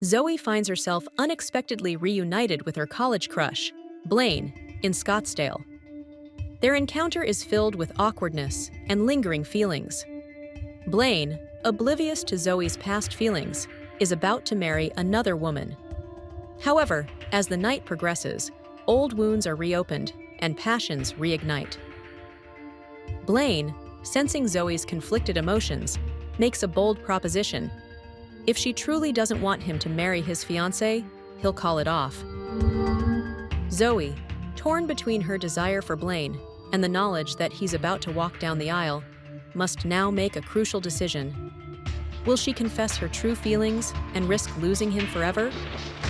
Zoey finds herself unexpectedly reunited with her college crush, Blaine, in Scottsdale. Their encounter is filled with awkwardness and lingering feelings. Blaine, oblivious to Zoey's past feelings, is about to marry another woman. However, as the night progresses, old wounds are reopened and passions reignite. Blaine, sensing Zoey's conflicted emotions, makes a bold proposition. If she truly doesn't want him to marry his fiancée, he'll call it off. Zoey, torn between her desire for Blaine and the knowledge that he's about to walk down the aisle, must now make a crucial decision. Will she confess her true feelings and risk losing him forever?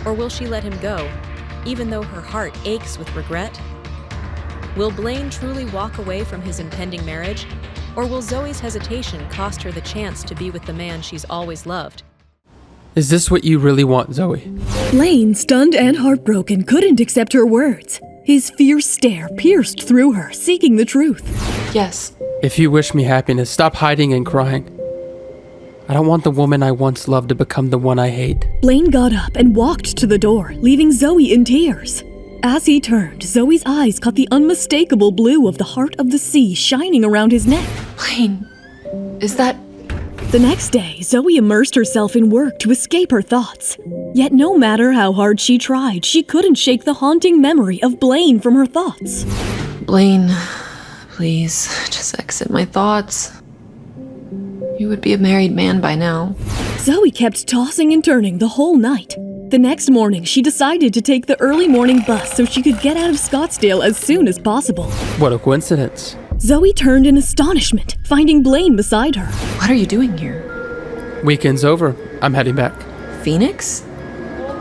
Or will she let him go, even though her heart aches with regret? Will Blaine truly walk away from his impending marriage? Or will Zoey's hesitation cost her the chance to be with the man she's always loved? Is this what you really want, Zoey? Blaine, stunned and heartbroken, couldn't accept her words. His fierce stare pierced through her, seeking the truth. Yes. If you wish me happiness, stop hiding and crying. I don't want the woman I once loved to become the one I hate. Blaine got up and walked to the door, leaving Zoey in tears. As he turned, Zoey's eyes caught the unmistakable blue of the heart of the sea shining around his neck. Blaine, is that... The next day, Zoey immersed herself in work to escape her thoughts. Yet no matter how hard she tried, she couldn't shake the haunting memory of Blaine from her thoughts. Blaine, please, just exit my thoughts. You would be a married man by now. Zoey kept tossing and turning the whole night. The next morning, she decided to take the early morning bus so she could get out of Scottsdale as soon as possible. What a coincidence. Zoey turned in astonishment, finding Blaine beside her. What are you doing here? Weekend's over. I'm heading back. Phoenix?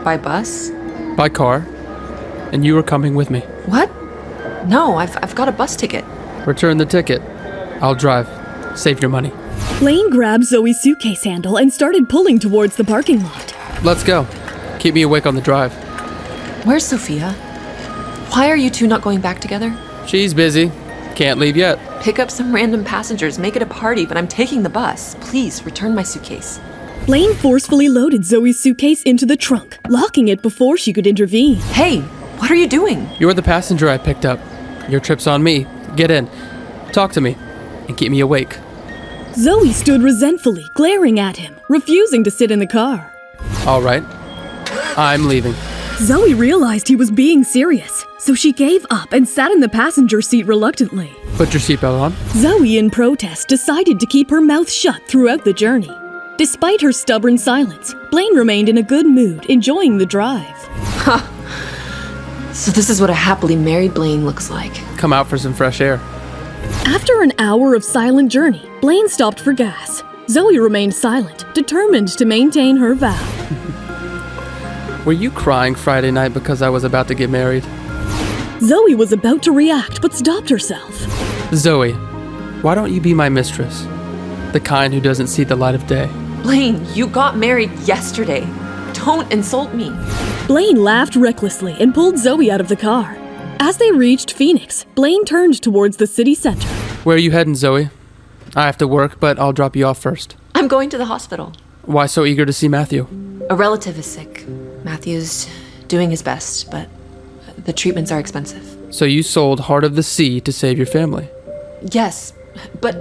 By bus? By car. And you are coming with me. What? No, I've got a bus ticket. Return the ticket. I'll drive. Save your money. Blaine grabbed Zoey's suitcase handle and started pulling towards the parking lot. Let's go. Keep me awake on the drive. Where's Sophia? Why are you two not going back together? She's busy. Can't leave yet. Pick up some random passengers, make it a party, but I'm taking the bus. Please, return my suitcase. Blaine forcefully loaded Zoey's suitcase into the trunk, locking it before she could intervene. Hey, what are you doing? You're the passenger I picked up. Your trip's on me. Get in. Talk to me. And keep me awake. Zoey stood resentfully, glaring at him, refusing to sit in the car. All right. I'm leaving. Zoey realized he was being serious, so she gave up and sat in the passenger seat reluctantly. Put your seatbelt on. Zoey, in protest, decided to keep her mouth shut throughout the journey. Despite her stubborn silence, Blaine remained in a good mood, enjoying the drive. Ha! So this is what a happily married Blaine looks like. Come out for some fresh air. After an hour of silent journey, Blaine stopped for gas. Zoey remained silent, determined to maintain her vow. Were you crying Friday night because I was about to get married? Zoey was about to react, but stopped herself. Zoey, why don't you be my mistress? The kind who doesn't see the light of day. Blaine, you got married yesterday. Don't insult me. Blaine laughed recklessly and pulled Zoey out of the car. As they reached Phoenix, Blaine turned towards the city center. Where are you heading, Zoey? I have to work, but I'll drop you off first. I'm going to the hospital. Why so eager to see Matthew? A relative is sick. Matthew's doing his best, but the treatments are expensive. So you sold Heart of the Sea to save your family? Yes, but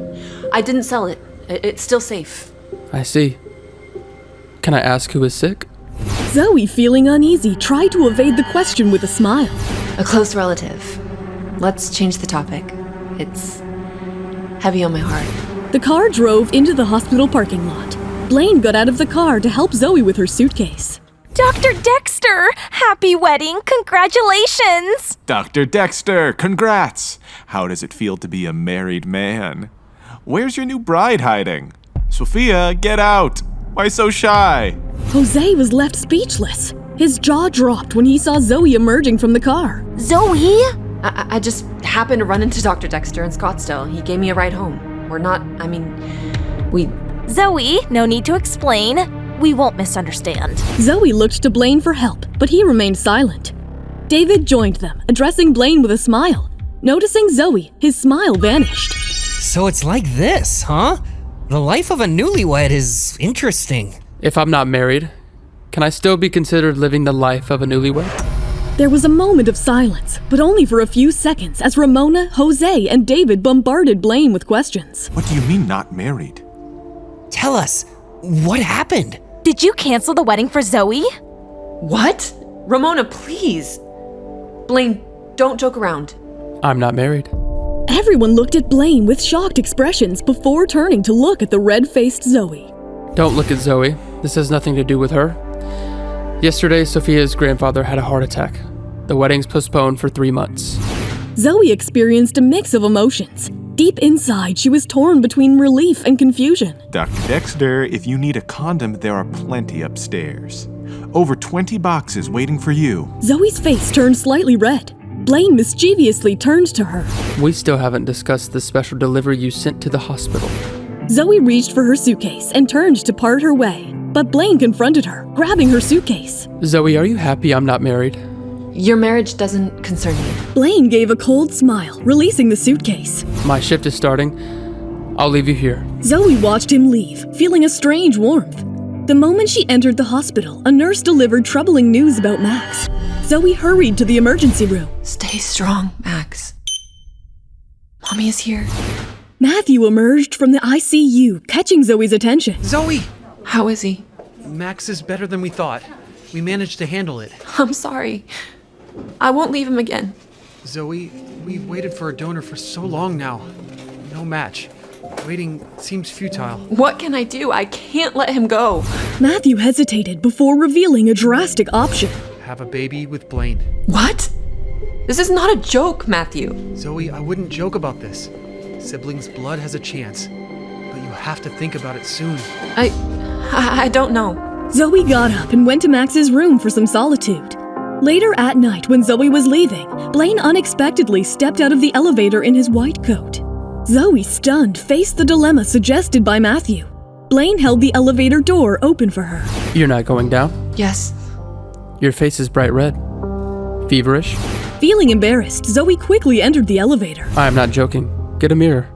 I didn't sell it. It's still safe. I see. Can I ask who is sick? Zoey, feeling uneasy, tried to evade the question with a smile. A close relative. Let's change the topic. It's heavy on my heart. The car drove into the hospital parking lot. Blaine got out of the car to help Zoey with her suitcase. Dr. Dexter! Happy wedding! Congratulations! Dr. Dexter, congrats! How does it feel to be a married man? Where's your new bride hiding? Sophia, get out! Why so shy? Jose was left speechless. His jaw dropped when he saw Zoey emerging from the car. Zoey? I just happened to run into Dr. Dexter in Scottsdale. He gave me a ride home. We... Zoey, no need to explain. We won't misunderstand. Zoey looked to Blaine for help, but he remained silent. David joined them, addressing Blaine with a smile. Noticing Zoey, his smile vanished. So it's like this, huh? The life of a newlywed is interesting. If I'm not married, Can I still be considered living the life of a newlywed? There was a moment of silence, but only for a few seconds as Ramona, Jose, and David bombarded Blaine with questions. What do you mean not married? Tell us, what happened? Did you cancel the wedding for Zoey? What? Ramona, please. Blaine, don't joke around. I'm not married. Everyone looked at Blaine with shocked expressions before turning to look at the red-faced Zoey. Don't look at Zoey. This has nothing to do with her. Yesterday, Sophia's grandfather had a heart attack. The wedding's postponed for 3 months. Zoey experienced a mix of emotions. Deep inside, she was torn between relief and confusion. Dr. Dexter, if you need a condom, there are plenty upstairs. Over 20 boxes waiting for you. Zoey's face turned slightly red. Blaine mischievously turned to her. We still haven't discussed the special delivery you sent to the hospital. Zoey reached for her suitcase and turned to part her way, but Blaine confronted her, grabbing her suitcase. Zoey, are you happy I'm not married? Your marriage doesn't concern me. Blaine gave a cold smile, releasing the suitcase. My shift is starting. I'll leave you here. Zoey watched him leave, feeling a strange warmth. The moment she entered the hospital, a nurse delivered troubling news about Max. Zoey hurried to the emergency room. Stay strong, Max. Mommy is here. Matthew emerged from the ICU, catching Zoey's attention. Zoey! How is he? Max is better than we thought. We managed to handle it. I'm sorry. I won't leave him again. Zoey, we've waited for a donor for so long now. No match. Waiting seems futile. What can I do? I can't let him go. Matthew hesitated before revealing a drastic option. Have a baby with Blaine. What? This is not a joke, Matthew. Zoey, I wouldn't joke about this. Siblings' blood has a chance. But you have to think about it soon. I don't know. Zoey got up and went to Max's room for some solitude. Later at night, when Zoey was leaving, Blaine unexpectedly stepped out of the elevator in his white coat. Zoey, stunned, faced the dilemma suggested by Matthew. Blaine held the elevator door open for her. You're not going down? Yes. Your face is bright red. Feverish? Feeling embarrassed, Zoey quickly entered the elevator. I am not joking. Get a mirror.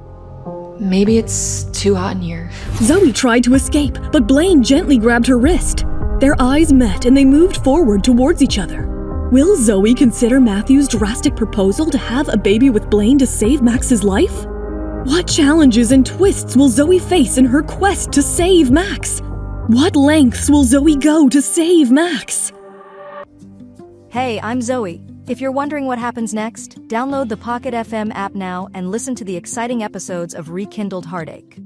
Maybe it's too hot in here. Zoey tried to escape, but Blaine gently grabbed her wrist. Their eyes met and they moved forward towards each other. Will Zoey consider Matthew's drastic proposal to have a baby with Blaine to save Max's life? What challenges and twists will Zoey face in her quest to save Max? What lengths will Zoey go to save Max? Hey, I'm Zoey. If you're wondering what happens next, download the Pocket FM app now and listen to the exciting episodes of Rekindled Heartache.